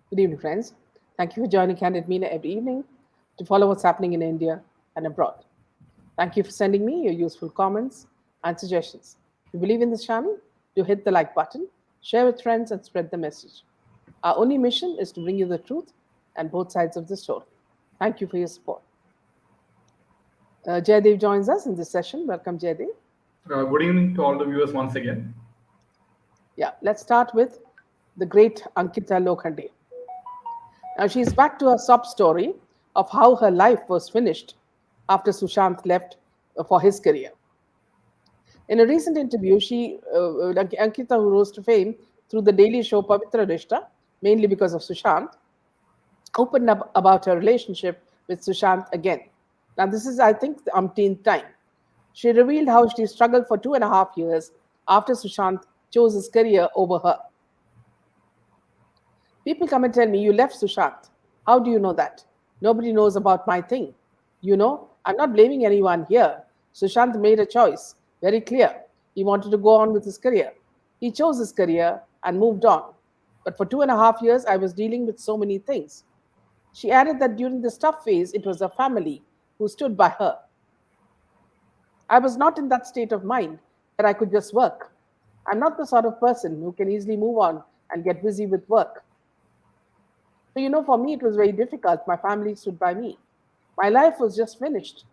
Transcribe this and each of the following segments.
Good evening, friends. Thank you for joining Candid Media every evening to follow what's happening in India and abroad. Thank you for sending me your useful comments and suggestions. If you believe in this channel, do hit the like button, share with friends, and spread the message. Our only mission is to bring you the truth and both sides of the story. Thank you for your support. Jaydev joins us in this session. Welcome, Jaydev. Good evening to all the viewers once again. Yeah, let's start with the great Ankita Lokhande. Now she's back to her sob story of how her life was finished after Sushant left for his career. In a recent interview, Ankita, who rose to fame through the daily show Pavitra Rishta, mainly because of Sushant, opened up about her relationship with Sushant again. Now, this is, I think, the umpteenth time. She revealed how she struggled for 2.5 years after Sushant chose his career over her. People come and tell me, you left Sushant. How do you know that? Nobody knows about my thing. You know, I'm not blaming anyone here. Sushant made a choice, very clear. He wanted to go on with his career. He chose his career and moved on. But for 2.5 years, I was dealing with so many things. She added that during this tough phase, it was her family who stood by her. I was not in that state of mind that I could just work. I'm not the sort of person who can easily move on and get busy with work. So, for me, it was very difficult. My family stood by me. My life was just finished.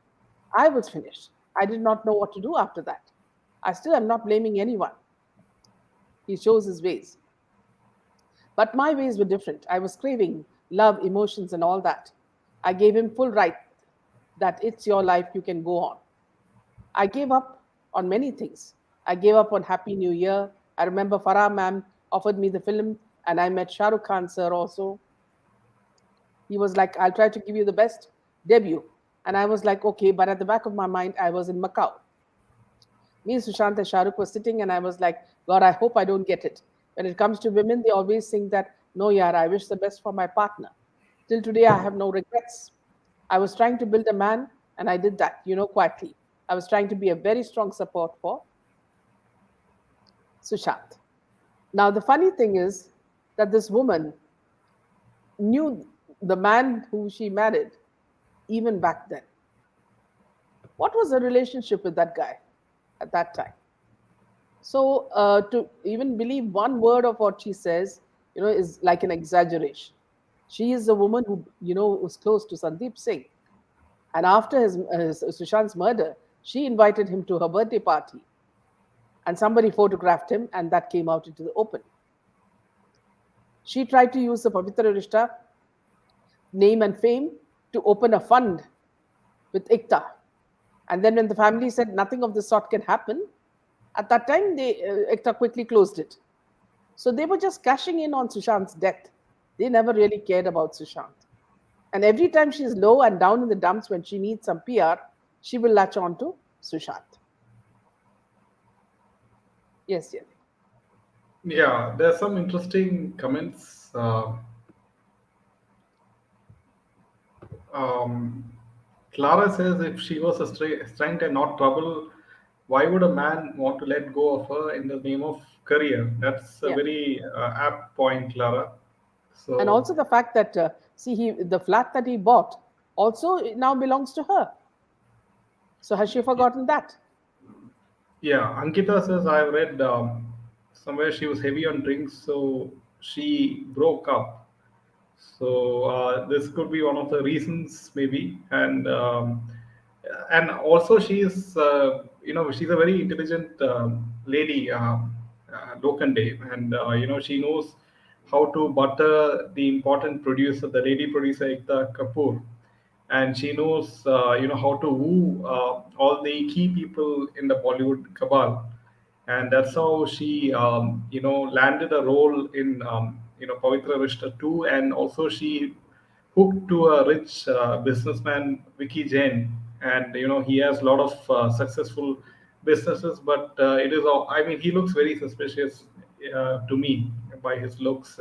I was finished. I did not know what to do after that. I still am not blaming anyone. He chose his ways. But my ways were different. I was craving love, emotions, and all that. I gave him full right that it's your life, you can go on. I gave up on many things. I gave up on Happy New Year. I remember Farah ma'am offered me the film, and I met Shah Rukh Khan sir also. He was like, I'll try to give you the best debut. And I was like, okay, but at the back of my mind, I was in Macau. Me, Sushant, and Shah Rukh were sitting, and I was like, God, I hope I don't get it. When it comes to women, they always think that, no, yaar, I wish the best for my partner. Till today, I have no regrets. I was trying to build a man, and I did that, quietly. I was trying to be a very strong support for Sushant. Now, the funny thing is that this woman knew the man who she married even back then. What was her relationship with that guy at that time? So to even believe one word of what she says, is like an exaggeration. She is a woman who, was close to Sandeep Singh. And after his Sushant's murder, she invited him to her birthday party. And somebody photographed him, and that came out into the open. She tried to use the Pavitra Rishta name and fame to open a fund with Ikta. And then when the family said nothing of this sort can happen, at that time, Ikta quickly closed it. So they were just cashing in on Sushant's death. They never really cared about Sushant. And every time she's low and down in the dumps when she needs some PR, she will latch on to Sushant. Yes, yes. Yeah, there's some interesting comments. Um, Clara says if she was a strength and not trouble, why would a man want to let go of her in the name of career? That's a Yeah. very apt point, Clara. And So, also the fact that, the flat that he bought also now belongs to her. So has she forgotten that? yeah, Ankita says I've read somewhere she was heavy on drinks, so she broke up. So this could be one of the reasons, maybe, and also she's she's a very intelligent lady, Lokande, and she knows how to butter the important producer, the lady producer Ekta Kapoor, and she knows how to woo all the key people in the Bollywood cabal, and that's how she landed a role in Pavitra Rishta 2, and also she hooked to a rich businessman, Vikki Jain, and he has a lot of successful businesses, but it is all, I mean, he looks very suspicious to me by his looks,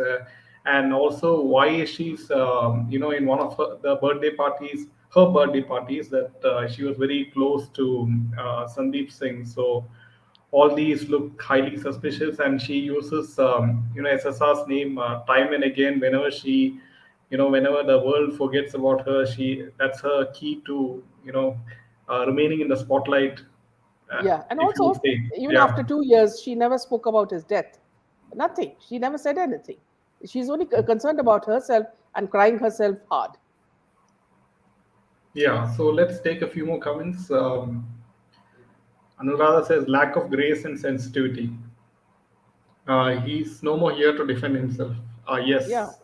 and also why she's in one of the birthday parties, her birthday parties, that she was very close to Sandeep Singh. So all these look highly suspicious, and she uses SSR's name time and again whenever she, whenever the world forgets about her. She That's her key to remaining in the spotlight. Yeah, and If you would also, say, even yeah, after 2 years, she never spoke about his death. Nothing. She never said anything. She's only concerned about herself and crying herself hard. yeah. So let's take a few more comments. Anuradha says lack of grace and sensitivity. He's no more here to defend himself. Yeah. Yes.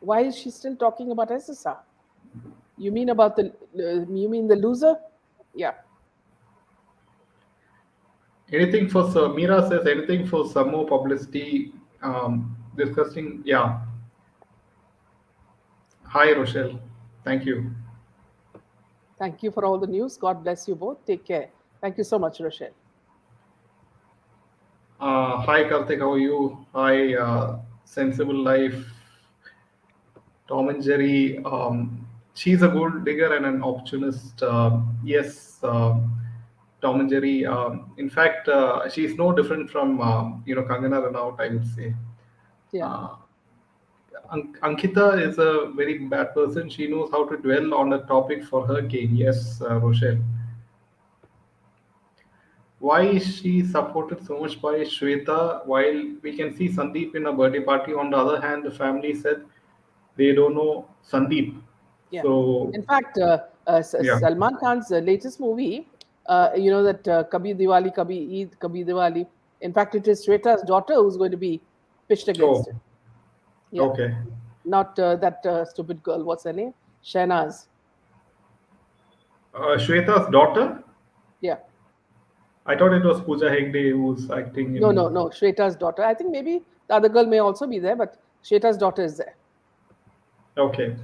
Why is she still talking about SSR? You mean about you mean the loser? Yeah. Anything for Mira says anything for some more publicity. Discussing. Yeah. Hi, Rochelle. Thank you. Thank you for all the news. God bless you both. Take care. Thank you so much, Rochelle. Hi, Karthik. How are you? Hi, Sensible Life. Tom and Jerry. She's a gold digger and an opportunist. Yes, Tom and Jerry. In fact, she's no different from Kangana Ranaut, I would say. Yeah. Uh, Ankita is a very bad person. She knows how to dwell on a topic for her gain. Yes, Rochelle. Why is she supported so much by Shweta while we can see Sandeep in a birthday party? On the other hand, the family said they don't know Sandeep. Yeah. So, In fact, yeah. Salman Khan's latest movie, that Kabhi Diwali, Kabhi Eid, Kabhi Diwali. In fact, it is Shweta's daughter who's going to be pitched against Oh, it. Yeah. okay. Not that stupid girl. What's her name? Shahnaz. Shweta's daughter? Yeah. I thought it was Pooja Hegde who's acting No, no, in. no. Shweta's daughter. I think maybe the other girl may also be there, but Shweta's daughter is there. Okay.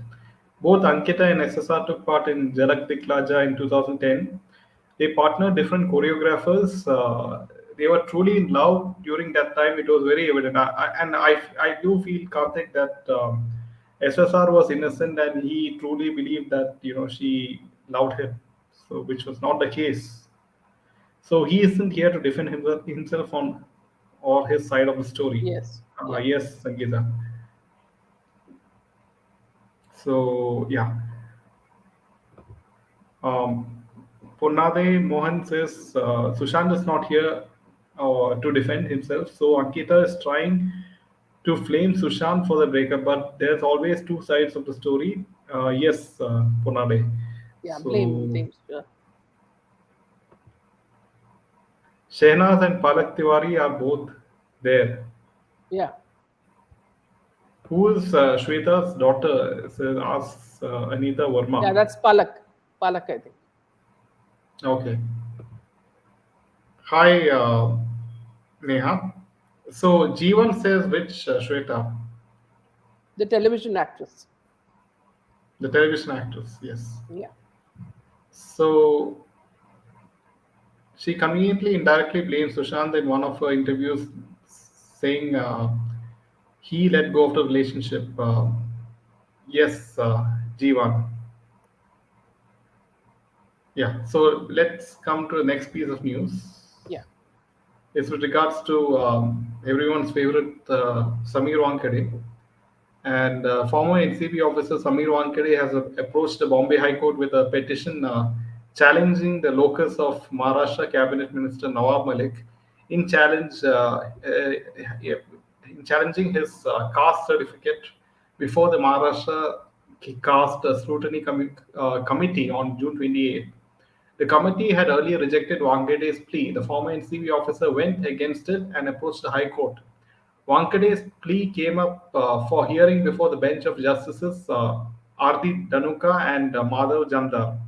Both Ankita and SSR took part in Jalak Diklaja in 2010. They partnered different choreographers. They were truly in love during that time. It was very evident. I do feel, Karthik, that SSR was innocent and he truly believed that, she loved him. So, which was not the case. So he isn't here to defend himself on or his side of the story. Yes. Yeah. Yes, Sangeeta. So yeah. Um, Purnade Mohan says Sushant is not here to defend himself. So Ankita is trying to flame Sushant for the breakup, but there's always two sides of the story. Yes, Purnade. Yeah. Blame, So blame. Shehnaz and Palak Tiwari are both there. Yeah. Who is Shweta's daughter? Asks Anita Yeah. Verma. That's Palak. Palak, I think. Okay. Hi, Neha. So Jeevan says which Shweta? The television actress. The television actress, yes. Yeah. So she conveniently indirectly blames Sushant in one of her interviews, saying he let go of the relationship. Yes, Jeevan. Yeah. So let's come to the next piece of news. Yeah. It's with regards to everyone's favorite Samir Wankade. And former NCB officer Samir Wankade has approached the Bombay High Court with a petition challenging the locus of Maharashtra Cabinet Minister Nawab Malik in in challenging his caste certificate before the Maharashtra Caste Scrutiny Committee on June 28th. The committee had earlier rejected Wankade's plea. The former NCB officer went against it and approached the High Court. Wankade's plea came up for hearing before the bench of Justices R.D. Dhanuka and Madhav Jamdar.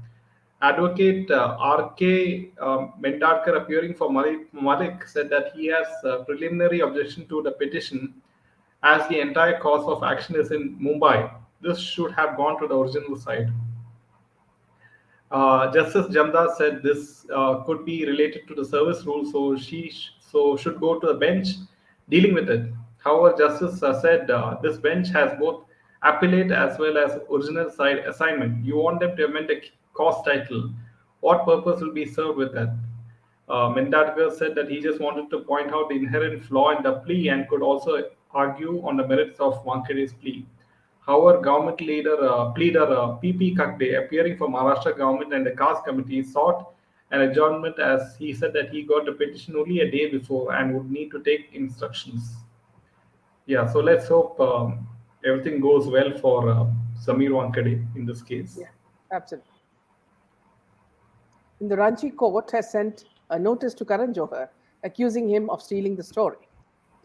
Advocate R.K. Mendadkar, appearing for Malik, said that he has a preliminary objection to the petition as the entire cause of action is in Mumbai. This should have gone to the original side. Justice Jamdar said this could be related to the service rule, so should go to the bench dealing with it. However, Justice said this bench has both appellate as well as original side assignment. You want them to amend the cause title. What purpose will be served with that? Mendadkar said that he just wanted to point out the inherent flaw in the plea and could also argue on the merits of Wankede's plea. However, government pleader P.P. Kakde, appearing for Maharashtra government and the caste committee, sought an adjournment as he said that he got the petition only a day before and would need to take instructions. Yeah, so let's hope everything goes well for Samir Wankade in this case. Yeah, absolutely. In the Ranchi court has sent a notice to Karan Johar accusing him of stealing the story.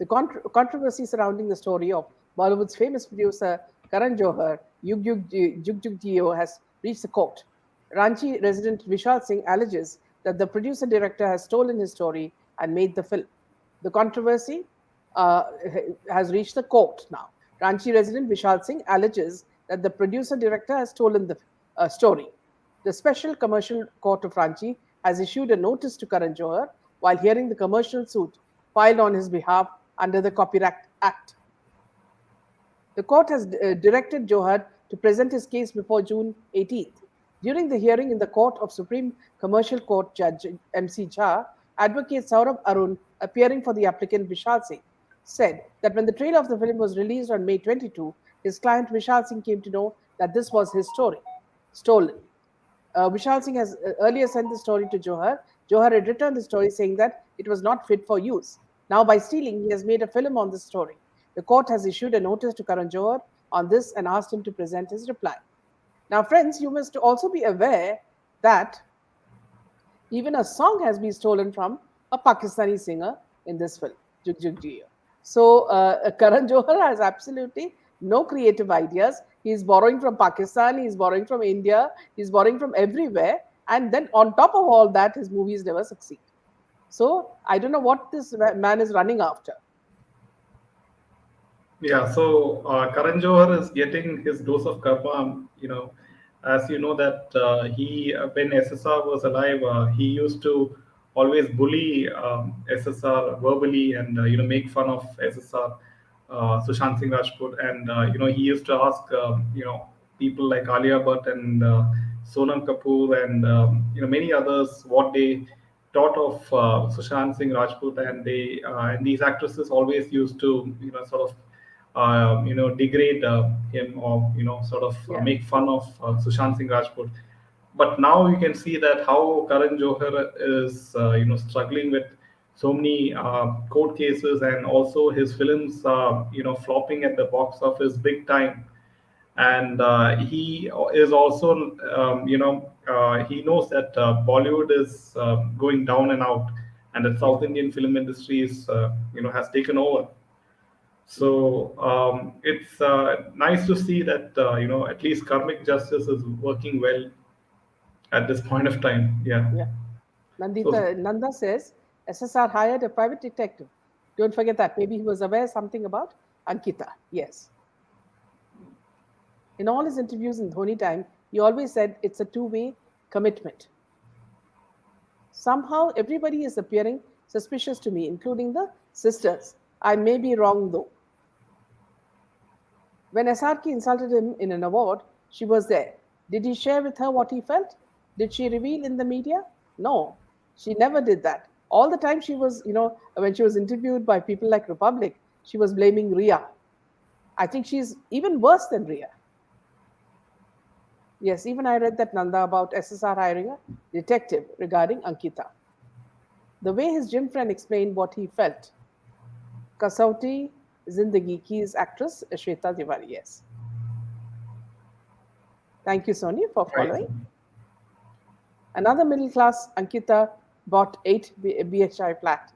The controversy surrounding the story of Bollywood's famous producer Karan Johar, Jug Jug Jio, has reached the court. Ranchi resident Vishal Singh alleges that the producer director has stolen his story and made the film. The controversy uh, has reached the court now. Ranchi resident Vishal Singh alleges that the producer director has stolen the story. The Special Commercial Court of Ranchi has issued a notice to Karan Johar while hearing the commercial suit filed on his behalf under the Copyright Act. The court has directed Johar to present his case before June 18th. During the hearing in the court of Supreme Commercial Court Judge M.C. Jha, advocate Saurabh Arun, appearing for the applicant Vishal Singh, said that when the trailer of the film was released on May 22, his client Vishal Singh came to know that this was his story, stolen. Vishal Singh has earlier sent the story to Johar. Johar had returned the story saying that it was not fit for use. Now, by stealing, he has made a film on the story. The court has issued a notice to Karan Johar on this and asked him to present his reply. Now, friends, you must also be aware that even a song has been stolen from a Pakistani singer in this film, Jug Jug Jio. So, Karan Johar has absolutely no creative ideas. He's borrowing from Pakistan, he's borrowing from India, he's borrowing from everywhere. And then on top of all that, his movies never succeed. So I don't know what this man is running after. Yeah, so Karan Johar is getting his dose of karma. As you know that he, when SSR was alive, he used to always bully SSR verbally and make fun of SSR, Sushant Singh Rajput, and he used to ask people like Alia Bhatt and Sonam Kapoor and many others what they thought of Sushant Singh Rajput, and they and these actresses always used to sort of degrade him or sort of Yeah. make fun of Sushant Singh Rajput. But now you can see that how Karan Johar is struggling with so many court cases, and also his films flopping at the box office big time. And he is also he knows that Bollywood is going down and out, and the South Indian film industry is has taken over. So it's nice to see that at least karmic justice is working well at this point of time. Yeah. Yeah. So Nanda says SSR hired a private detective. Don't forget that. Maybe he was aware something about Ankita. Yes. In all his interviews in Dhoni time, he always said it's a two-way commitment. Somehow everybody is appearing suspicious to me, including the sisters. I may be wrong though. When SRK insulted him in an award, she was there. Did he share with her what he felt? Did she reveal in the media? No, she never did that. All the time she was, when she was interviewed by people like Republic, she was blaming Ria. I think she's even worse than Ria. Yes, even I read that Nanda about SSR hiring a detective regarding Ankita. The way his gym friend explained what he felt. Kasauti Zindagi Ki's actress Shweta Tiwari. Yes. Thank you, Sony, for following. right. Another middle class Ankita bought 8 BHI flat.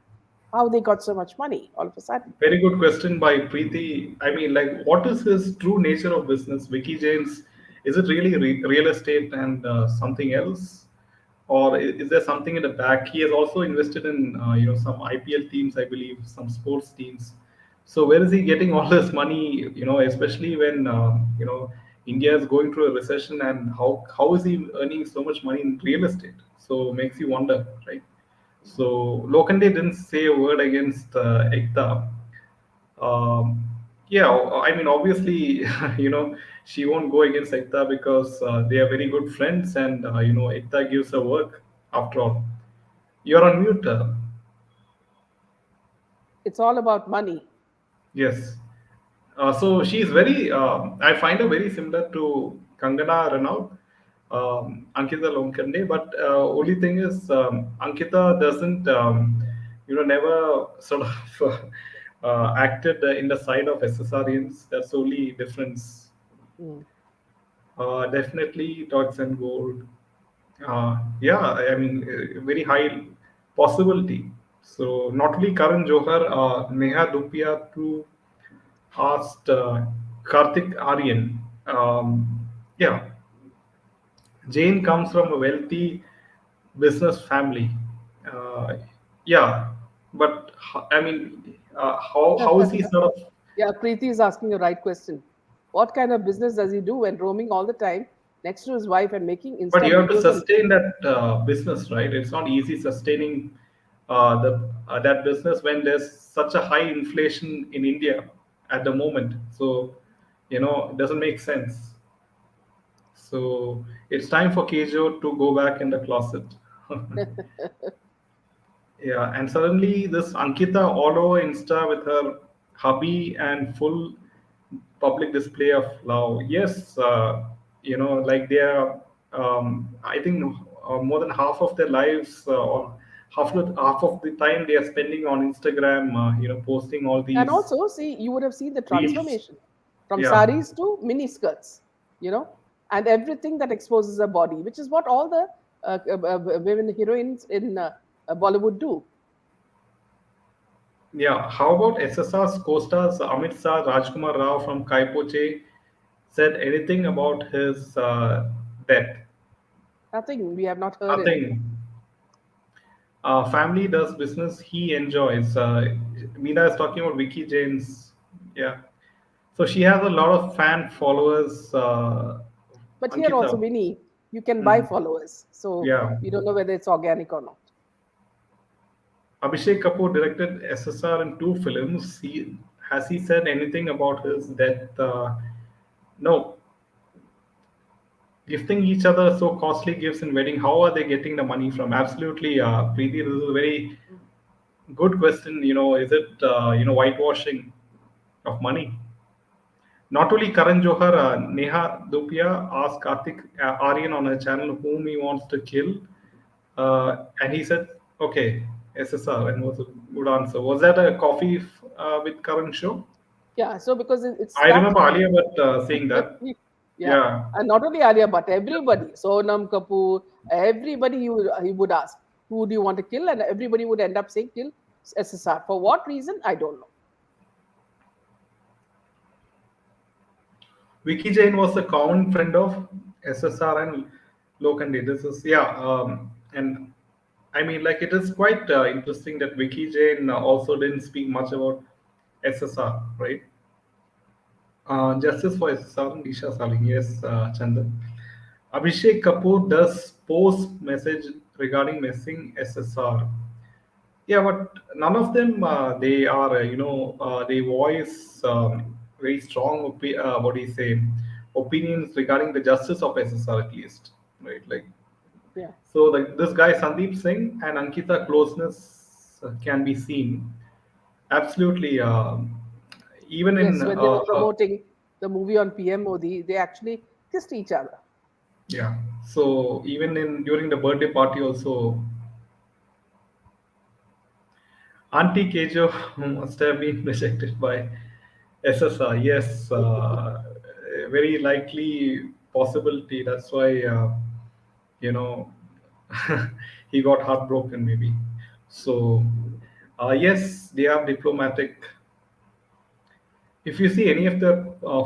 How they got so much money all of a sudden? Very good question by Preeti. I mean, like, what is his true nature of business? Vikki Jain's, is it really real estate and something else, or is there something in the back? He has also invested in some IPL teams, I believe, some sports teams. So where is he getting all this money? Especially when India is going through a recession, and how is he earning so much money in real estate? So makes you wonder, right? So Lokande didn't say a word against Ekta. Um, yeah, I mean, obviously, she won't go against Ekta because they are very good friends, and Ekta gives her work after all. You're on mute. It's all about money. Yes. So she's very, I find her very similar to Kangana Ranaut, Ankita Lomkande, but only thing is Ankita doesn't, never sort of acted in the side of SSRians. That's the only difference. Mm. Definitely Dogs and Gold. Yeah, I mean, very high possibility. So not only Karan Johar, Neha Dupia too asked Karthik Aryan. Yeah, Jane comes from a wealthy business family. Uh, yeah, but I mean, how is he sort of? Yeah, Preeti is asking the right question. What kind of business does he do when roaming all the time next to his wife and making But Insta you have to videos? And sustain that business, right? It's not easy sustaining the that business when there's such a high inflation in India at the moment. So, it doesn't make sense. So it's time for KJO to go back in the closet. Yeah, and suddenly this Ankita all over Insta with her hubby and full public display of love. Yes, like they are. I think more than half of their lives, or half of the time they are spending on Instagram. Posting all and these also, see, you would have seen the reels. transformation from Yeah, saris to mini skirts, you know, and everything that exposes a body, which is what all the women heroines in Bollywood do. yeah. How about SSR's co-stars Amit Shah, Rajkumar Rao from Kaipoche said anything about his death? Nothing. We have not heard anything. Nothing. Family does business he enjoys. Meena is talking about Vikki Jain's. Yeah. So she has a lot of fan followers. But here also, Ankita. Winnie, you can buy Mhm. followers. So Yeah. we don't know whether it's organic or not. Abhishek Kapoor directed SSR in two films. Has he said anything about his death? No. Gifting each other so costly gifts in wedding. How are they getting the money from? Absolutely, Preeti. This is a very good question. Is it whitewashing of money? Not only Karan Johar, Neha Dupia asked Karthik Aryan on her channel whom he wants to kill, and he said, "Okay, SSR," and was a good answer. Was that a coffee with Karan show? Yeah. So because it I remember started. Alia Bhatt saying that. Yeah. Yeah, And not only Arya, but everybody, Sonam Kapoor, everybody he would ask, who do you want to kill? And everybody would end up saying, kill SSR. For what reason? I don't know. Vikki Jain was a common friend of SSR and Lokandi. This is and I mean like it is quite interesting that Vikki Jain also didn't speak much about SSR, right? Justice for SSR and Isha Saling. Yes, Chandan. Abhishek Kapoor does post message regarding missing SSR. Yeah, but none of them they are they voice very strong what do you say opinions regarding the justice of SSR at least, right? Like Yeah. so, this guy Sandeep Singh and Ankita closeness can be seen absolutely even in Yes, when they were promoting the movie on PM Modi, they actually kissed each other. yeah. So even in during the birthday party also, Auntie KJO must have been rejected by SSR. Yes, very likely possibility. That's why you know he got heartbroken maybe. So yes, they are diplomatic. If you see any of the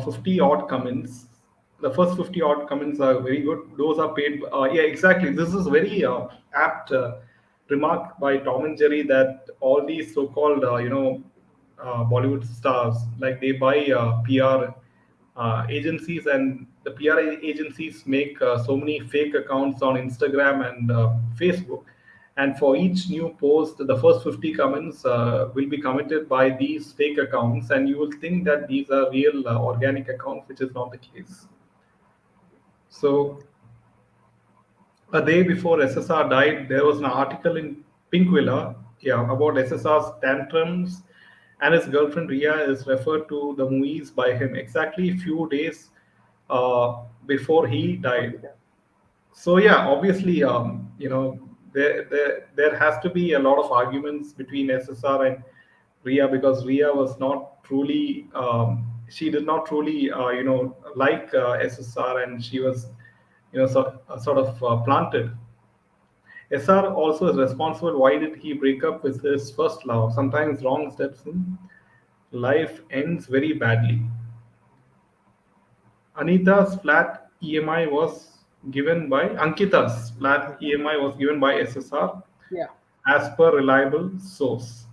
50 odd comments, the first 50 odd comments are very good. Those are paid. Yeah, exactly. This is very apt remark by Tom and Jerry that all these so-called, Bollywood stars, like they buy PR agencies, and the PR agencies make so many fake accounts on Instagram and Facebook. And for each new post, the first 50 comments will be committed by these fake accounts, and you will think that these are real organic accounts, which is not the case. So, a day before SSR died, there was an article in Pink Villa, yeah, about SSR's tantrums, and his girlfriend Ria is referred to the movies by him exactly a few days before he died. Ankita. So yeah, obviously, there has to be a lot of arguments between SSR and Ria, because Ria was not truly she did not truly like SSR, and she was sort of planted. SR also is responsible. Why did he break up with his first love? Sometimes wrong steps in life ends very badly. Anita's flat EMI was given by Ankita's flat Mhm. EMI was given by SSR Yeah. as per reliable source.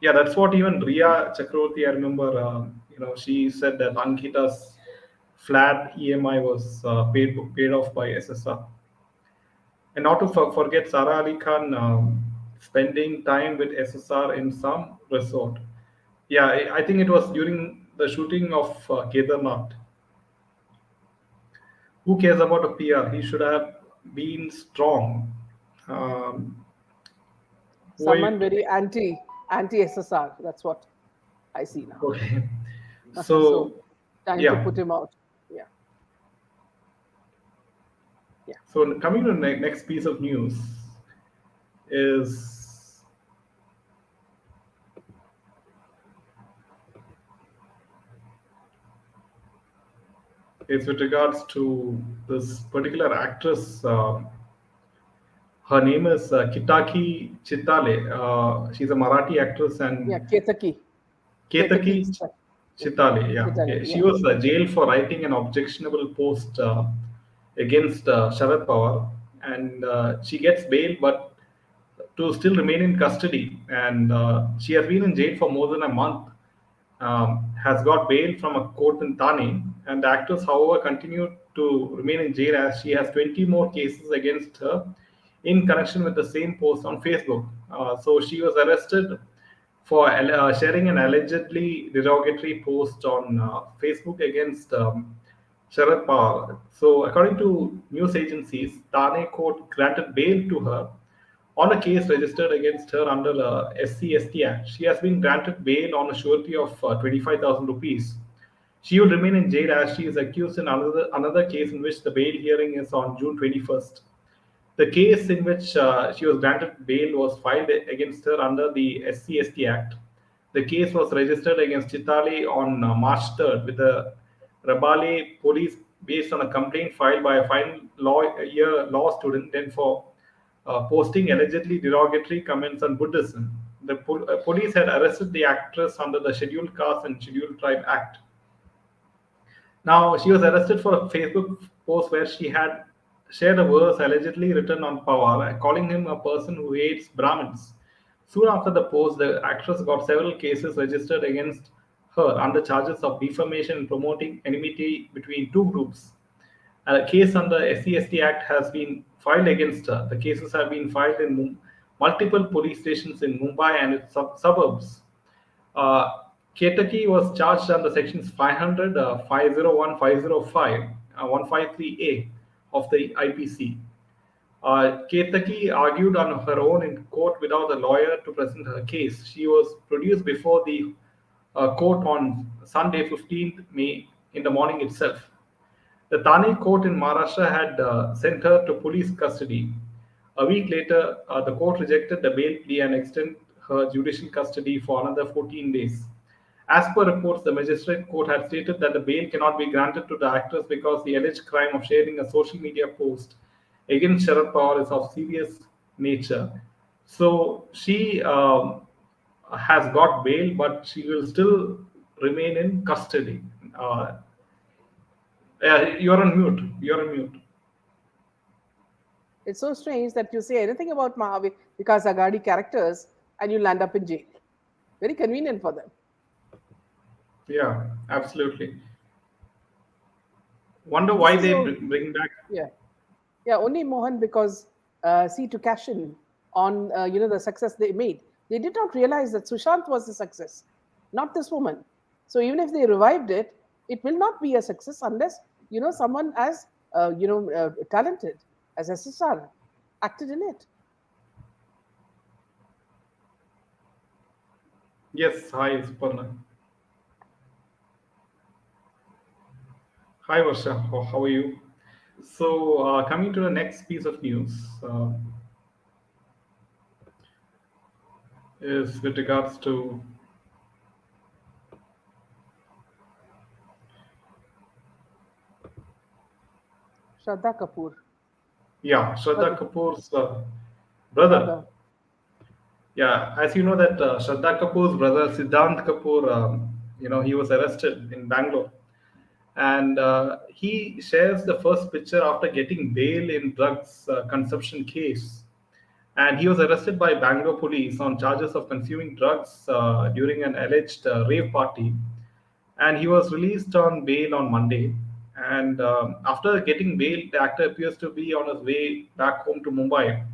Yeah, that's what even Ria Chakravorty, I remember, she said that Ankita's flat EMI was paid off by SSR. And not to forget Sara Ali Khan spending time with SSR in some resort. Yeah, I think it was during the shooting of Kedarnath. Who cares about a PR? He should have been strong. Um, Someone wait, very anti SSR. That's what I see now. okay. So So, time to yeah. put him out. Yeah. Yeah. So coming to the next piece of news is with regards to this particular actress. Her name is Kitaki Chittale. She's a Marathi actress, Yeah. and Ketaki. Ketaki. Ketaki Chittale. Yeah, Chitale. okay. She Yeah. was jailed for writing an objectionable post against Sharad Pawar, and she gets bail, but to still remain in custody. And she has been in jail for more than a month. Has got bail from a court in Thane, and the actress, however, continued to remain in jail as she has 20 more cases against her in connection with the same post on Facebook. So she was arrested for sharing an allegedly derogatory post on Facebook against Sharad Pawar. So, according to news agencies, Thane court granted bail to her on a case registered against her under the SC/ST Act. She has been granted bail on a surety of 25,000 rupees. She will remain in jail as she is accused in another case in which the bail hearing is on June 21st. The case in which she was granted bail was filed against her under the SC/ST Act. The case was registered against Chitale on March 3rd with the Rabale police based on a complaint filed by a final law student then for posting allegedly derogatory comments on Buddhism. The police had arrested the actress under the Scheduled Caste and Scheduled Tribe Act. Now, she was arrested for a Facebook post where she had shared a verse allegedly written on Pawar, calling him a person who hates Brahmins. Soon after the post, the actress got several cases registered against her under charges of defamation and promoting enmity between two groups. A case under SC/ST Act has been filed against her. The cases have been filed in multiple police stations in Mumbai and its suburbs. Uh, Ketaki was charged under sections 500, 501, 505, 153A of the IPC. Ketaki argued on her own in court without a lawyer to present her case. She was produced before the court on Sunday, 15th May, in the morning itself. The Thane court in Maharashtra had sent her to police custody. A week later, the court rejected the bail plea and extended her judicial custody for another 14 days. As per reports, the magistrate court had stated that the bail cannot be granted to the actress because the alleged crime of sharing a social media post against Sharad Pawar is of serious nature. So she has got bail, but she will still remain in custody. Yeah, you're on mute. You're on mute. It's so strange that you say anything about Vikas Agadi characters and you land up in jail. Very convenient for them. Yeah, absolutely. Wonder This why is they so, bring back. yeah. Yeah, only Mohan because see to cash in on the success they made. They did not realize that Sushant was the success, not this woman. So even if they revived it, it will not be a success unless someone as talented as SSR acted in it. Yes, hi, Suparna. Hi, Varsha. How are you? So, coming to the next piece of news is with regards to, Shraddha Kapoor, yeah, Shraddha sorry, Kapoor's brother. brother. Yeah, as you know that Shraddha Kapoor's brother Siddhant Kapoor, he was arrested in Bangalore, and he shares the first picture after getting bail in drugs consumption case. And he was arrested by Bangalore police on charges of consuming drugs during an alleged rave party. And he was released on bail on Monday. And after getting bail, the actor appears to be on his way back home to Mumbai.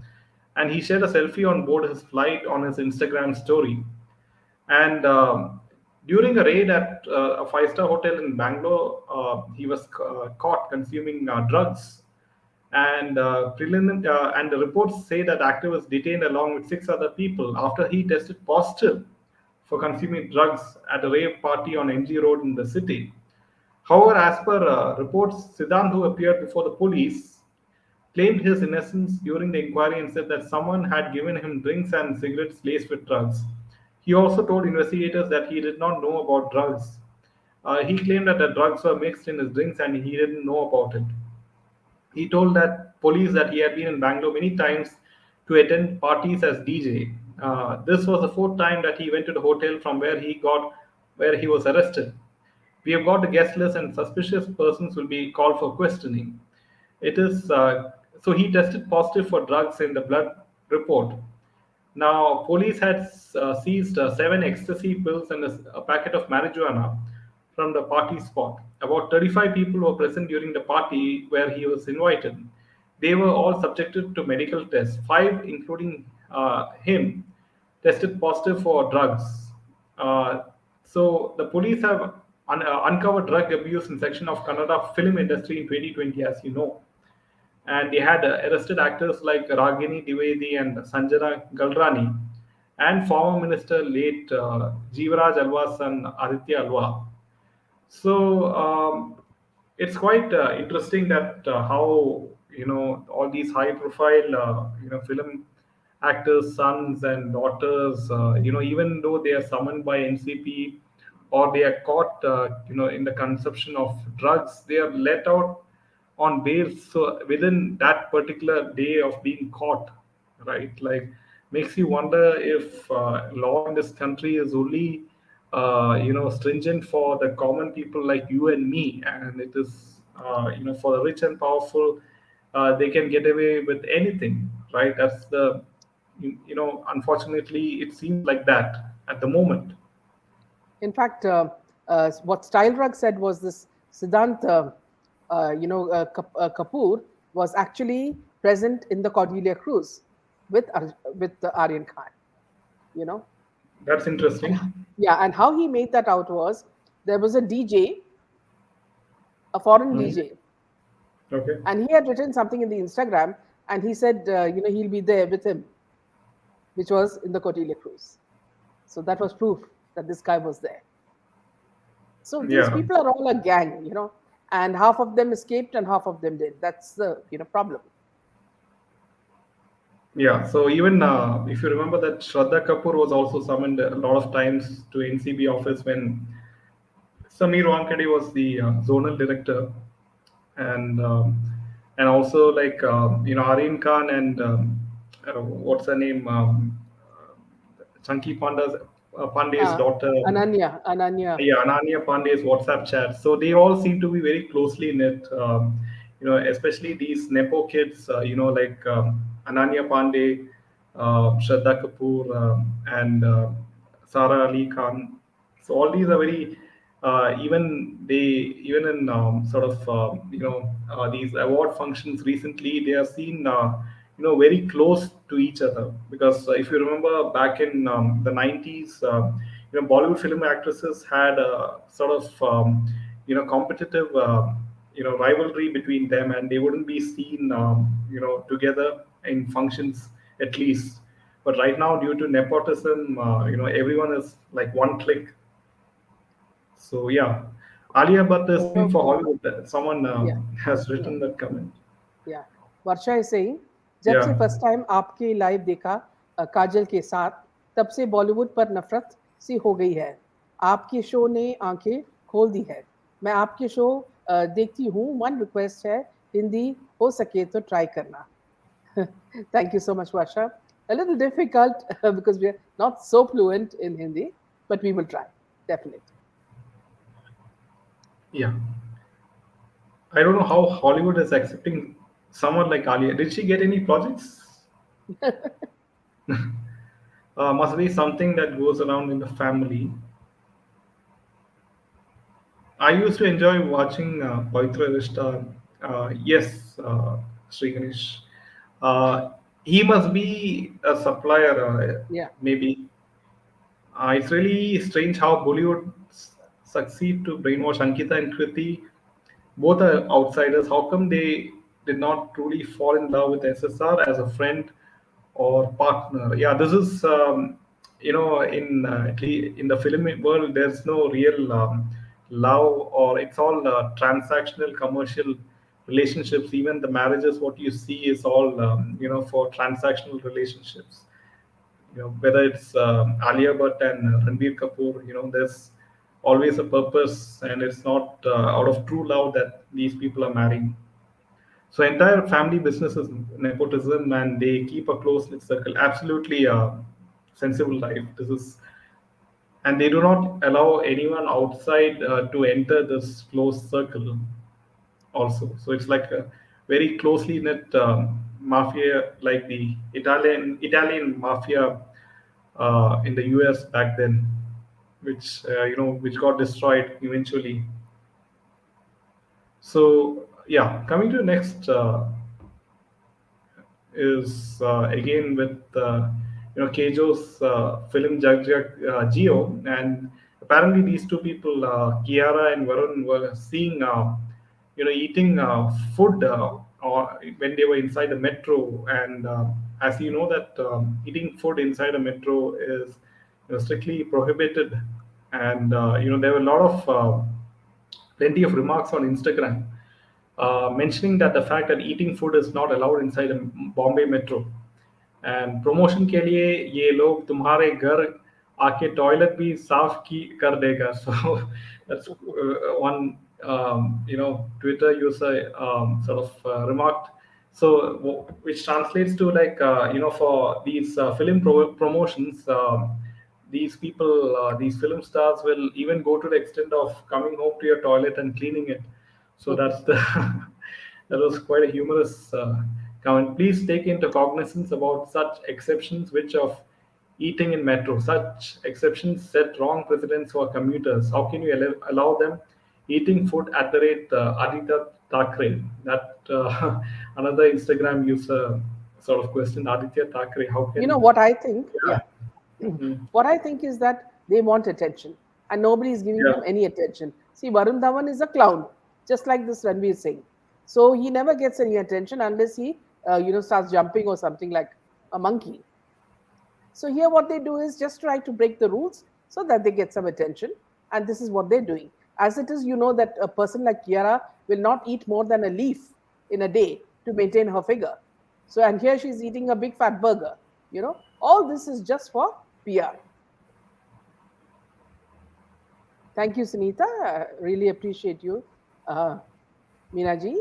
And he shared a selfie on board his flight on his Instagram story. And during a raid at a five-star hotel in Bangalore, he was caught consuming drugs. And the reports say that actor was detained along with six other people after he tested positive for consuming drugs at a rave party on NG Road in the city. However, as per reports, Siddhant, who appeared before the police, claimed his innocence during the inquiry and said that someone had given him drinks and cigarettes laced with drugs. He also told investigators that he did not know about drugs. He claimed that the drugs were mixed in his drinks and he didn't know about it. He told that police that he had been in Bangalore many times to attend parties as DJ. This was the fourth time that he went to the hotel from where he was arrested. We have got the guest list, and suspicious persons will be called for questioning. It is so he tested positive for drugs in the blood report. Now, police had seized seven ecstasy pills and a packet of marijuana from the party spot. About 35 people were present during the party where he was invited. They were all subjected to medical tests. Five, including him, tested positive for drugs. Uh, so the police have uncovered drug abuse in section of Kannada film industry in 2020, as you know, and they had arrested actors like Ragini Dwivedi and Sanjana Galrani, and former minister late Jeevaraj Alva's son Aditya Alva. So it's quite interesting that how all these high-profile film actors' sons and daughters, even though they are summoned by NCP or they are caught in the consumption of drugs, they are let out on bail. So within that particular day of being caught, right? Like makes you wonder if law in this country is only stringent for the common people like you and me, and it is for the rich and powerful. They can get away with anything, right? That's the unfortunately it seems like that at the moment. In fact, what Style Rug said was this Siddhant, Kapoor was actually present in the Cordelia cruise with the Aryan Khan. You know, That's and interesting. yeah, and how he made that out was there was a DJ, a foreign Mhm. DJ, Okay. and he had written something in the Instagram, and he said, he'll be there with him, which was in the Cordelia cruise. So that was proof that this guy was there. So these Yeah. people are all a gang, and half of them escaped and half of them did. That's the problem. Yeah, so even if you remember that Shraddha Kapoor was also summoned a lot of times to NCB office when Samirang Kadhi was the zonal director, and also like Aryan Khan and what's her name, Chunky Pandey's Uh, daughter, Ananya. yeah, Ananya Pandey's WhatsApp chat. So they all seem to be very closely knit. Especially these nepo kids. Like Ananya Pandey, Shraddha Kapoor, and Sara Ali Khan. So all these are very even in sort of these award functions recently they are seen very close to each other, because if you remember back in the 90s, Bollywood film actresses had a sort of competitive rivalry between them, and they wouldn't be seen together in functions at least. But right now, due to nepotism, everyone is like one click. So yeah, Alia Bhatt is So, looking for Hollywood. Someone yeah, has yeah, written that comment. yeah. Varsha is saying, जब से Yeah, first time आपके live देखा काजल के साथ, तब से बॉलीवुड पर नफरत सी हो गई है. आपके शो ने आंखें खोल दी है. मैं आपके शो देखती हूँ. वन रिक्वेस्ट है, हिंदी हो सके तो ट्राई करना. Thank you so much, Varsha. A little difficult because we are not so fluent in Hindi, but we will try, definitely. yeah. I don't know how Hollywood is accepting someone like Alia. Did she get any projects? Must be something that goes around in the family. I used to enjoy watching Pavitra Rishta. Yes, Sri Ganesh. Uh, he must be a supplier, Yeah. maybe. It's really strange how Bollywood succeed to brainwash Ankita and Kriti. Both are outsiders. How come they did not truly fall in love with SSR as a friend or partner? Yeah, this is in the film world, there's no real love, or it's all transactional commercial relationships. Even the marriages, what you see is all for transactional relationships. Whether it's Alia Bhatt and Ranbir Kapoor, there's always a purpose, and it's not out of true love that these people are marrying. So entire family business is nepotism, and they keep a close knit circle. Absolutely sensible life. This is, and they do not allow anyone outside to enter this closed circle. Also, so it's like a very closely knit mafia, like the Italian mafia in the US back then, which got destroyed eventually. So yeah, coming to the next is again with KJO's film Geo, and apparently these two people, Kiara and Varun, were seeing eating food or when they were inside the metro, and as you know that eating food inside a metro is strictly prohibited, and there were a lot of plenty of remarks on Instagram mentioning that the fact that eating food is not allowed inside a Bombay metro. And promotion के लिए ये लोग तुम्हारे घर आके toilet भी साफ की कर देगा. So that's one Twitter user sort of remarked. So which translates to like for these film promotions, these people, these film stars will even go to the extent of coming home to your toilet and cleaning it. So that's the that was quite a humorous comment. Please take into cognizance about such exceptions, which of eating in metro. Such exceptions set wrong precedents for commuters. How can you allow them eating food at the rate Aditya Thackeray? That another Instagram user sort of questioned Aditya Thackeray. How You know can what I think? yeah. Yeah. Mm, What I think is that they want attention and nobody is giving yeah. them any attention. See, Varun Dhawan is a clown, just like this Ranveer Singh. So he never gets any attention unless he, starts jumping or something like a monkey. So here, what they do is just try to break the rules so that they get some attention, and this is what they're doing. As it is, you know that a person like Kiara will not eat more than a leaf in a day to maintain her figure. So, and here she's eating a big fat burger. All this is just for PR. Thank you, Sunita. Really appreciate you, uh, Minaji.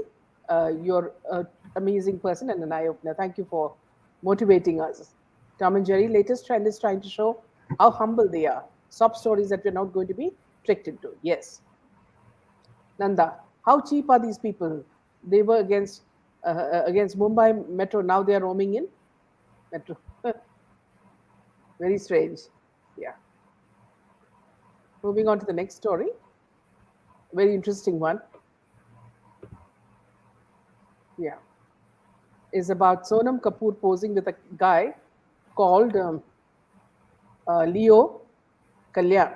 You're an amazing person and an eye opener. Thank you for motivating us. Tom and Jerry, latest trend is trying to show how humble they are. Sob stories that we're not going to be tricked into. Yes. Nanda, how cheap are these people? They were against Mumbai Metro. Now they are roaming in Metro. Very strange. Yeah. Moving on to the next story. Very interesting one. Yeah. Is about Sonam Kapoor posing with a guy called Leo Kalyan.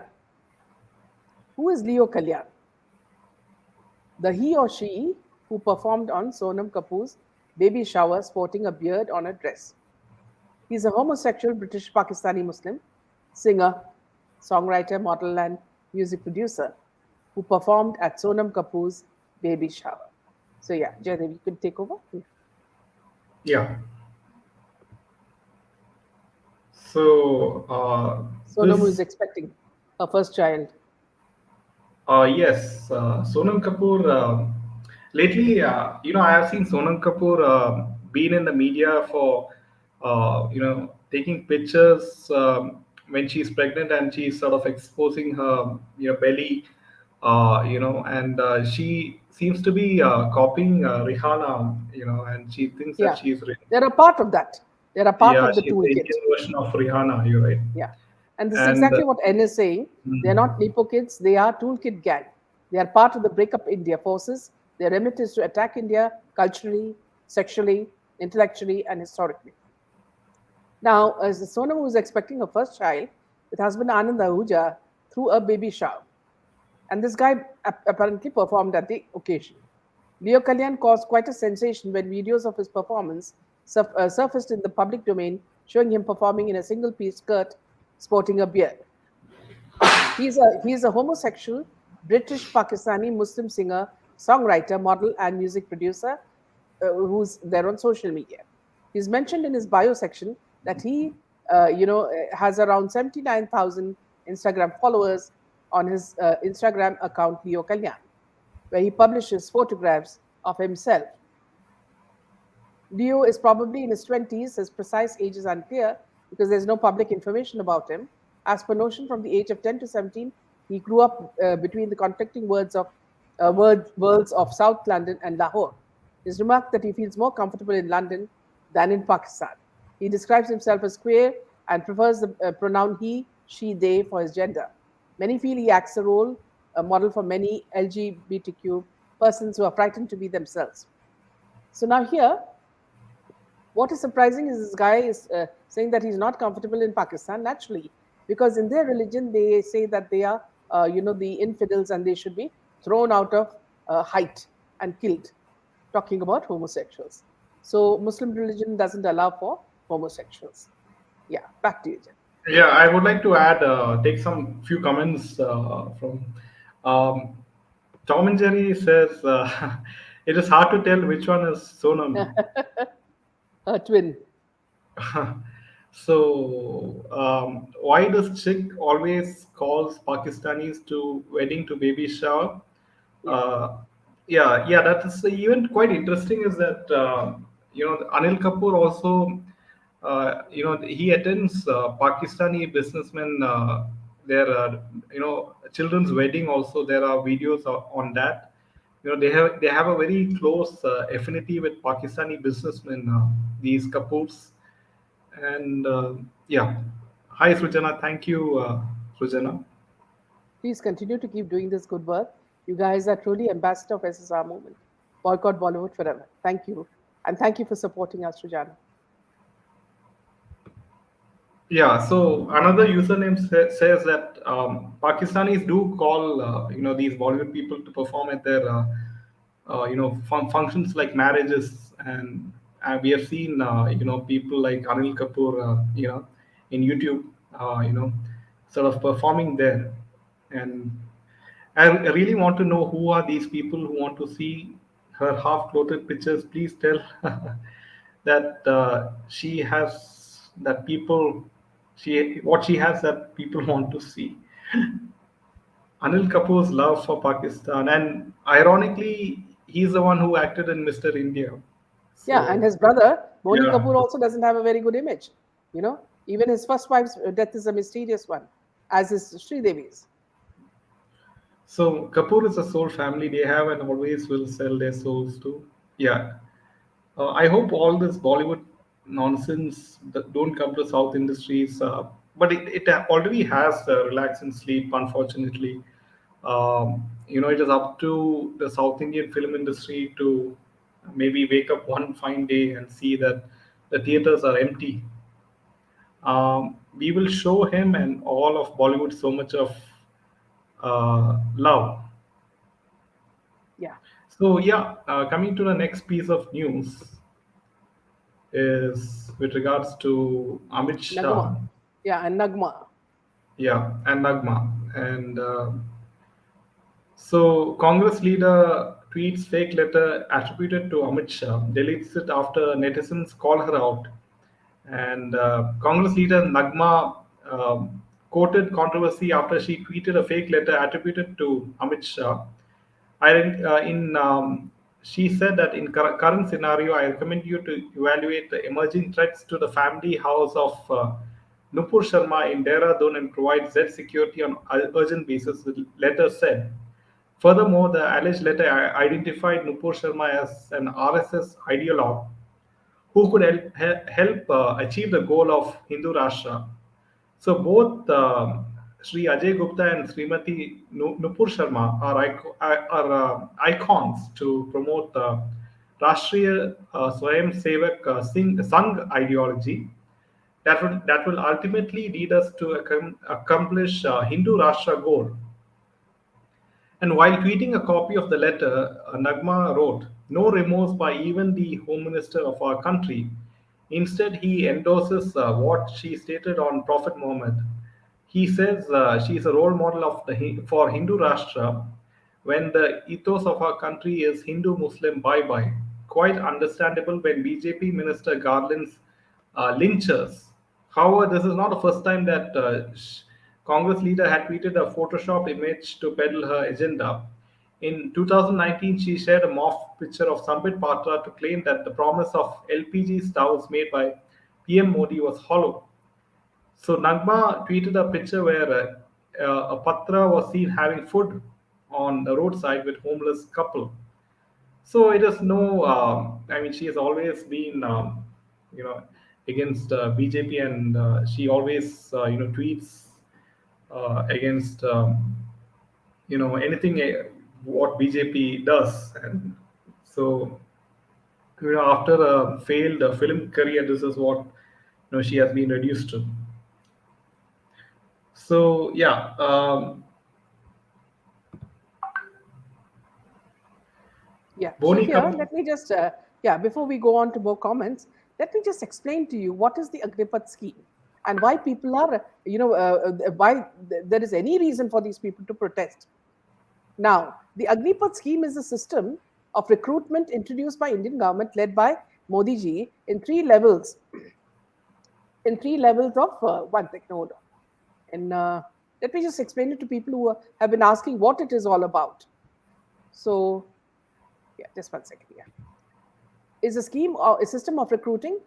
Who is Leo Kalyan? The he or she who performed on Sonam Kapoor's baby shower sporting a beard on a dress. He's a homosexual British Pakistani Muslim singer, songwriter, model, and music producer who performed at Sonam Kapoor's baby shower. So, yeah, Jaydev, you can take over. Yeah. So Sonam is this expecting her first child. Yes, Sonam Kapoor. Lately, I have seen Sonam Kapoor being in the media for, taking pictures when she's pregnant and she's sort of exposing her, belly, and she seems to be copying Rihanna, and she thinks that Yeah, she's, they're a part of that. They're a part yeah, of the she's the toolkit. Indian version of Rihanna. You're right, Yeah. And this is and exactly what N is saying. They're mm, not Nepo kids, they are toolkit gang. They are part of the breakup India forces. Their remit is to attack India culturally, sexually, intellectually, and historically. Now, as Sonam was expecting her first child with husband Anand Ahuja through a baby shower. And this guy apparently performed at the occasion. Leo Kalyan caused quite a sensation when videos of his performance surfaced in the public domain, showing him performing in a single piece skirt sporting a beard. He's a homosexual British Pakistani Muslim singer, songwriter, model, and music producer who's there on social media. He's mentioned in his bio section that he, has around 79,000 Instagram followers on his Instagram account Leo Kalyan, where he publishes photographs of himself. Leo is probably in his 20s. His precise age is unclear because there's no public information about him. As per notion, from the age of 10 to 17, he grew up between the conflicting worlds of South London and Lahore. He's remarked that he feels more comfortable in London than in Pakistan. He describes himself as queer and prefers the pronoun he, she, they for his gender. Many feel he acts a model for many LGBTQ persons who are frightened to be themselves. So now here, what is surprising is this guy is saying that he's not comfortable in Pakistan naturally, because in their religion they say that they are, the infidels and they should be thrown out of height and killed. Talking about homosexuals. So Muslim religion doesn't allow for homosexuals. Yeah, back to you, Jen. yeah, I would like to add, take some few comments from um, Tom and Jerry says it is hard to tell which one is Sonam. A twin. So why does chick always calls Pakistanis to wedding to baby shower? Yeah, Uh, yeah, that is even quite interesting. Is that Anil Kapoor also, he attends Pakistani businessmen. Their children's wedding also. There are videos on that. They have a very close affinity with Pakistani businessmen. These Kapoors and yeah. Hi, Sujana. Thank you, Sujana. please continue to keep doing this good work. You guys are truly ambassador of SSR movement. Boycott Bollywood forever. Thank you. And thank you for supporting us, Sujana. Yeah. So another username says that Pakistanis do call these Bollywood people to perform at their functions like marriages, and we have seen people like Anil Kapoor in YouTube sort of performing there, and I really want to know who are these people who want to see her half-clothed pictures. Please tell that she has that people she what she has that people want to see. Anil Kapoor's love for Pakistan, and ironically, he's the one who acted in Mr. India. Yeah, and So his brother, Boni yeah, Kapoor, also doesn't have a very good image. You know, even his first wife's death is a mysterious one, as is Sridevi's. so Kapoor is a soul family. They have and always will sell their souls to. Yeah, I hope all this Bollywood nonsense that don't come to South industries, but it already has relax and sleep. Unfortunately, it is up to the South Indian film industry to maybe wake up one fine day and see that the theaters are empty. We will show him and all of Bollywood so much of love. Yeah. So yeah, coming to the next piece of news. is with regards to Amit Shah, Nagma. Yeah, and Nagma. yeah, and Nagma. And so, Congress leader tweets fake letter attributed to Amit Shah, deletes it after netizens call her out. And Congress leader Nagma quoted controversy after she tweeted a fake letter attributed to Amit Shah. She said that in current scenario, I recommend you to evaluate the emerging threats to the family house of Nupur Sharma in Dehradun and provide Z security on urgent basis. The letter said. Furthermore, the alleged letter identified Nupur Sharma as an RSS ideologue who could help achieve the goal of Hindu Rashtra. So both Sri Ajay Gupta and Srimati Nupur Sharma are icons to promote Rashtriya Swayam Sevak Sangh ideology that will ultimately lead us to accomplish Hindu Rashtra goal. And while tweeting a copy of the letter, Nagma wrote, "No remorse by even the Home Minister of our country." Instead, he endorses what she stated on Prophet Muhammad. He says she is a role model for Hindu Rashtra when the ethos of our country is Hindu Muslim bye bye. Quite understandable when BJP Minister garlands lynchers. However, this is not the first time that Congress leader had tweeted a Photoshop image to peddle her agenda. In 2019, she shared a morphed picture of Sambit Patra to claim that the promise of LPG stoves made by PM Modi was hollow. So Nagma tweeted a picture where a Patra was seen having food on the roadside with homeless couple. So it is no. I mean, she has always been, you know, against BJP, and she always, tweets against, anything what BJP does. And so, after a failed film career, this is what she has been reduced to. So yeah, Yeah. So Boni here, Kapoor. let me just, yeah, before we go on to more comments, let me just explain to you what is the Agnipath scheme and why people are, why there is any reason for these people to protest. Now, the Agnipath scheme is a system of recruitment introduced by Indian government led by Modi ji in three levels of one second, hold on. And let me just explain it to people who have been asking what it is all about. So, yeah, just one second. Yeah, is a scheme or a system of recruitment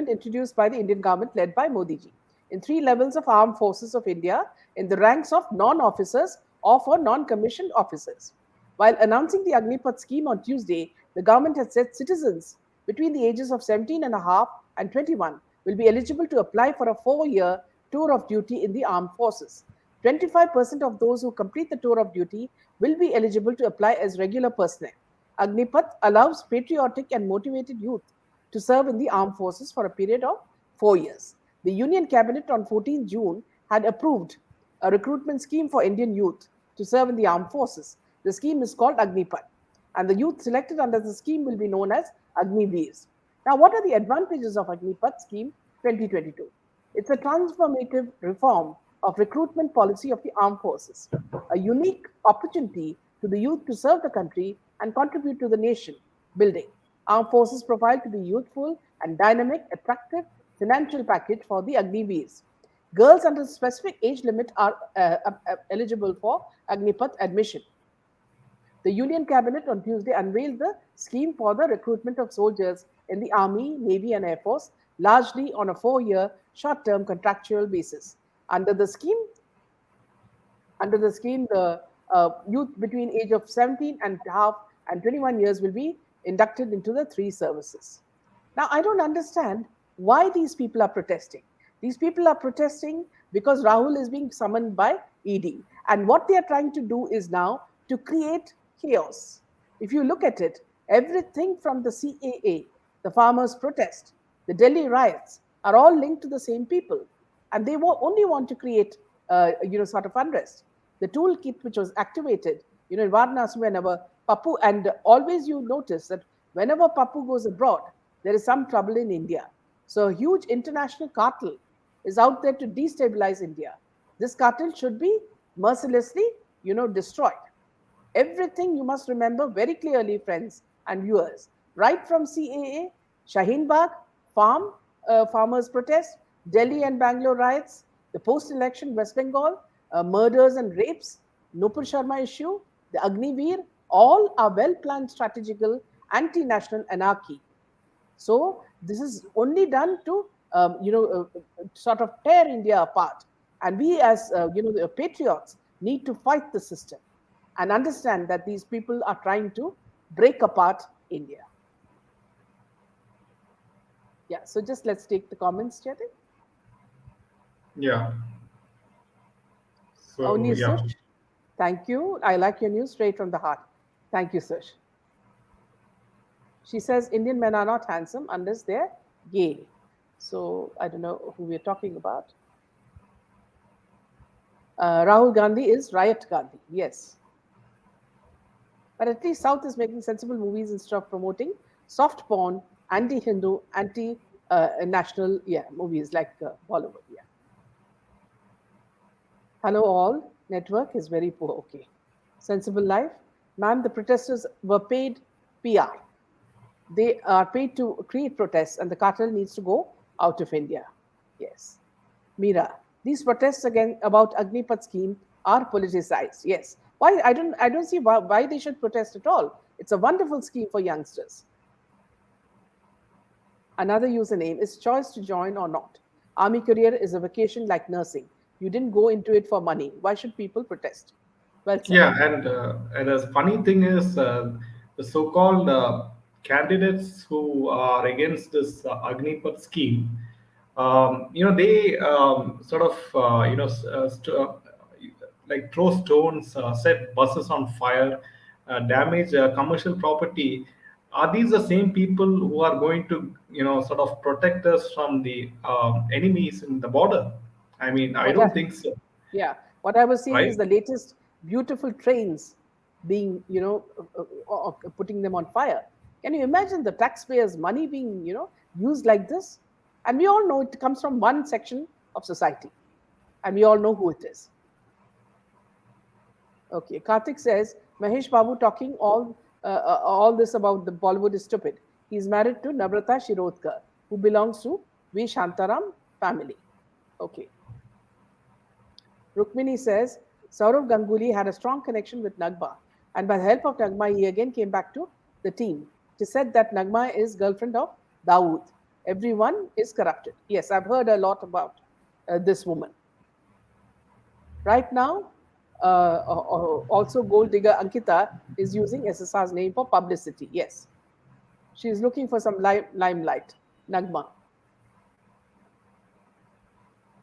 introduced by the Indian government led by Modi ji in three levels of armed forces of India in the ranks of non-officers or for non-commissioned officers. While announcing the Agnipath scheme on Tuesday, the government has said citizens between the ages of 17 and a half and 21 will be eligible to apply for a 4-year tour of duty in the armed forces. 25% of those who complete the tour of duty will be eligible to apply as regular personnel. Agnipath allows patriotic and motivated youth to serve in the armed forces for a period of 4 years. The Union Cabinet on 14 June had approved a recruitment scheme for Indian youth to serve in the armed forces. The scheme is called Agnipath, and the youth selected under the scheme will be known as Agniveers. Now, what are the advantages of Agnipath scheme 2022? It's a transformative reform of recruitment policy of the armed forces, a unique opportunity to the youth to serve the country and contribute to the nation building. Armed forces profile to be youthful and dynamic, attractive financial package for the Agniveers. Girls under specific age limit are eligible for Agnipath admission. The Union Cabinet on Tuesday unveiled the scheme for the recruitment of soldiers in the Army, Navy, and Air Force, largely on a 4-year short-term contractual basis. Under the scheme, the youth between age of 17 and a half and 21 years will be inducted into the three services. Now, I don't understand why these people are protesting. These people are protesting because Rahul is being summoned by ED. And what they are trying to do is now to create chaos. If you look at it, everything from the CAA, the farmers' protest, the Delhi riots are all linked to the same people. And they only want to create, sort of unrest. The toolkit which was activated, in Varanasi whenever Papu, and always you notice that whenever Papu goes abroad, there is some trouble in India. So a huge international cartel is out there to destabilize India. This cartel should be mercilessly, destroyed. Everything you must remember very clearly, friends and viewers, right from CAA, Shaheen Bagh, farmers' protest, Delhi and Bangalore riots, the post-election West Bengal, murders and rapes, Nupur Sharma issue, the Agniveer, all are well-planned strategical anti-national anarchy. So this is only done to, sort of tear India apart. And we as, the patriots need to fight the system and understand that these people are trying to break apart India. Yeah, so just let's take the comments, Jyoti. Yeah. So Only yeah. Sush. Thank you. I like your news straight from the heart. Thank you, Sush. She says Indian men are not handsome unless they're gay. So I don't know who we're talking about. Rahul Gandhi is Riot Gandhi. Yes. But at least South is making sensible movies instead of promoting soft porn, anti-Hindu, anti-national, movies like Bollywood. Yeah. Hello all. Network is very poor. Okay. Sensible life. Ma'am, the protesters were paid PR. They are paid to create protests, and the cartel needs to go out of India. Yes. Meera, these protests again about Agnipath scheme are politicized. Yes. Why? I don't see why they should protest at all. It's a wonderful scheme for youngsters. Another username is choice to join or not. Army career is a vacation like nursing. You didn't go into it for money. Why should people protest? Well said. Yeah, and the funny thing is, the so-called candidates who are against this Agnipath scheme, they sort of, like throw stones, set buses on fire, damage commercial property. Are these the same people who are going to, sort of protect us from the enemies in the border? I mean, I What don't I, think so, yeah, what I was seeing is right? the latest beautiful trains being, putting them on fire. Can you imagine the taxpayers' money being, used like this? And we all know it comes from one section of society, and we all know who it is. Okay, Karthik says Mahesh Babu talking all this about the Bollywood is stupid. He's married to Nabrata Shirodkar, who belongs to V. Shantaram family. Okay. Rukmini says Saurav Ganguly had a strong connection with Nagma, and by the help of Nagma, he again came back to the team. It is said that Nagma is girlfriend of Dawood. Everyone is corrupted. Yes, I've heard a lot about this woman. Right now, also gold digger Ankita is using SSR's name for publicity. Yes, she is looking for some limelight. Nagma.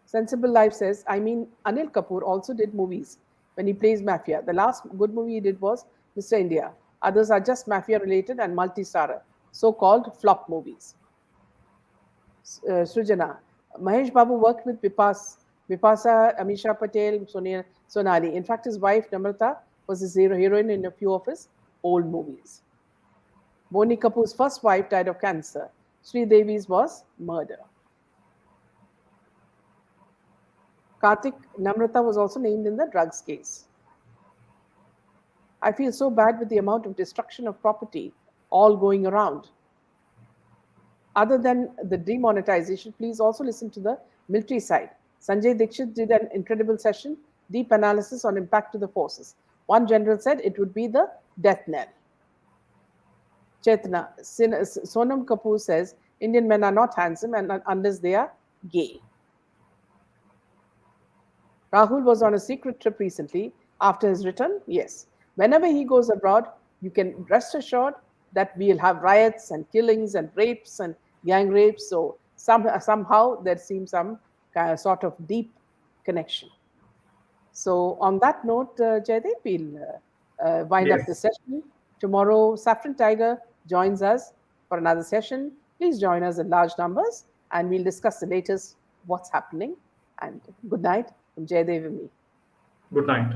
Sensible Life says, I mean, Anil Kapoor also did movies when he plays Mafia. The last good movie he did was Mr. India. Others are just Mafia related and multi-starrer, so called flop movies. Sujana, Mahesh Babu worked with Bipasa, Amisha Patel, Sonali. In fact, his wife, Namrata, was his heroine in a few of his old movies. Boni Kapoor's first wife died of cancer. Sri Devi's was murder. Karthik, Namrata was also named in the drugs case. I feel so bad with the amount of destruction of property all going around. Other than the demonetization, please also listen to the military side. Sanjay Dikshit did an incredible session, deep analysis on impact to the forces. One general said it would be the death knell. Chetna, Sonam Kapoor says Indian men are not handsome unless they are gay. Rahul was on a secret trip recently. After his return, yes. Whenever he goes abroad, you can rest assured that we'll have riots and killings and rapes and gang rapes. So somehow there seems some sort of deep connection. So on that note, Jaydeep, we'll wind up the Yes. session. Tomorrow, Saffron Tiger joins us for another session. Please join us in large numbers and we'll discuss the latest, what's happening. And good night from Jaydev and me. Good night.